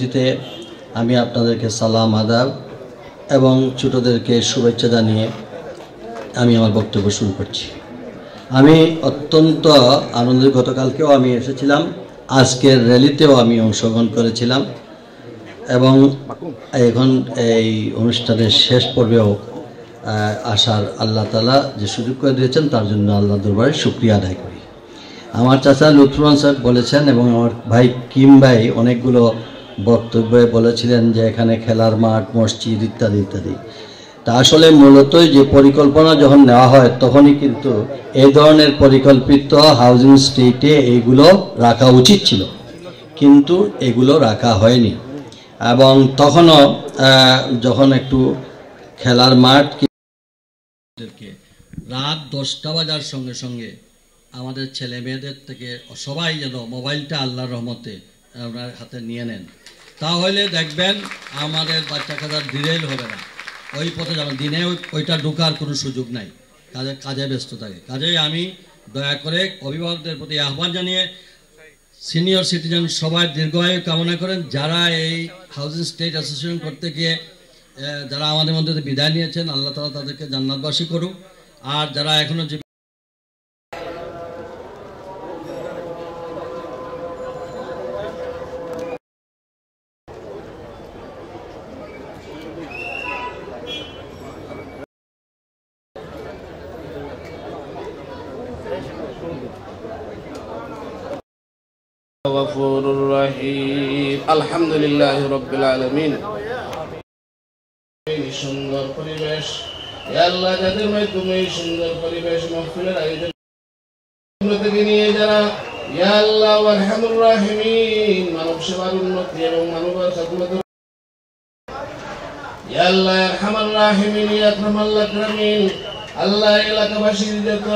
উপস্থিতিতে আমি আপনাদেরকে সালাম আদাব এবং ছোটদেরকে শুভেচ্ছা জানিয়ে আমি আমার বক্তব্য শুরু করছি। আমি অত্যন্ত আনন্দিত, গতকালকেও আমি এসেছিলাম, আজকের র্যালিতেও আমি অংশগ্রহণ করেছিলাম এবং এখন এই অনুষ্ঠানের শেষ পর্বেও আসার আল্লাহ তাআলা যে সুযোগ করে দিয়েছেন তার জন্য আল্লাহ দরবারে শুকরিয়া আদায় করি। আমার চাচা লুৎফুর সাহেব বলেছেন এবং আমার ভাই কিম ভাই অনেকগুলো বক্তব্যে বলেছিলেন যে এখানে খেলার মাঠ, মসজিদ ইত্যাদি ইত্যাদি। তা আসলে মূলতই যে পরিকল্পনা যখন নেওয়া হয় তখনই কিন্তু এই ধরনের পরিকল্পিত হাউজিং স্টেটে এইগুলো রাখা উচিত ছিল, কিন্তু এগুলো রাখা হয়নি। এবং তখনও যখন একটু খেলার মাঠ রাত 10টা বাজার সঙ্গে সঙ্গে আমাদের ছেলে মেয়েদের থেকে সবাই যেন মোবাইলটা আল্লাহর রহমতে আপনার হাতে নিয়ে নেন, তাহলে দেখবেন আমাদের বাচ্চা কাচ্চার ডিরেল হবে না, ওই পথে যাবেন। দিনে ওইটা ঢোকার কোনো সুযোগ নাই, কাজে ব্যস্ত থাকে। কাজেই আমি দয়া করে অভিভাবকদের প্রতি আহ্বান জানিয়ে সিনিয়র সিটিজেন সবাই দীর্ঘায়ু কামনা করেন। যারা এই হাউজিং স্টেট অ্যাসোসিয়েশন করতে গিয়ে যারা আমাদের মধ্যে বিদায় নিয়েছেন, আল্লাহ তাআলা তাদেরকে জান্নাতবাসী করুক। আর যারা এখনো গফুরুর রহিম, আলহামদুলিল্লাহি রাব্বিল আলামিন। এই সুন্দর পরিবেশ, হে আল্লাহ, যাদের মাধ্যমে এই সুন্দর পরিবেশ মাহফিলের আয়োজন থেকে নিয়ে যারা ইয়া আল্লাহ আরহামুর রাহিমিন মানব সেবার উন্নতি এবং মানবের খেদমত, ইয়া আল্লাহ আরহামুর রাহিমিন ইয়া আকরামাল আকরামিন, আল্লাহ এলাকাবাসীর যত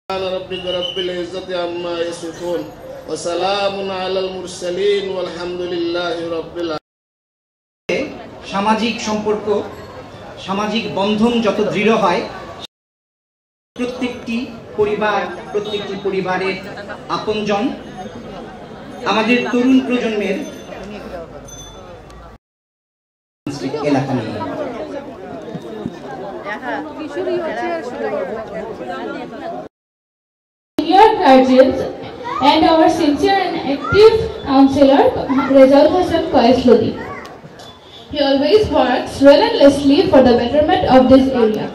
সুবহান রাব্বিকা রাব্বিল ইজ্জাতি আম্মা ইয়াসিফুন ওয়া সালামুন আলাল মুরসালিন ওয়ালহামদুলিল্লাহি রাব্বিল আলামিন। সামাজিক সম্পর্ক, সামাজিক বন্ধন যত দৃঢ় হয়, প্রত্যেকটি পরিবার, প্রত্যেকটি পরিবারের আপনজন আমাদের তরুণ প্রজন্মের এলাকা নিয়ে guardians and our sincere and active counselor Rezaul Hassan Qais Lodi. He always works relentlessly for the betterment of this area.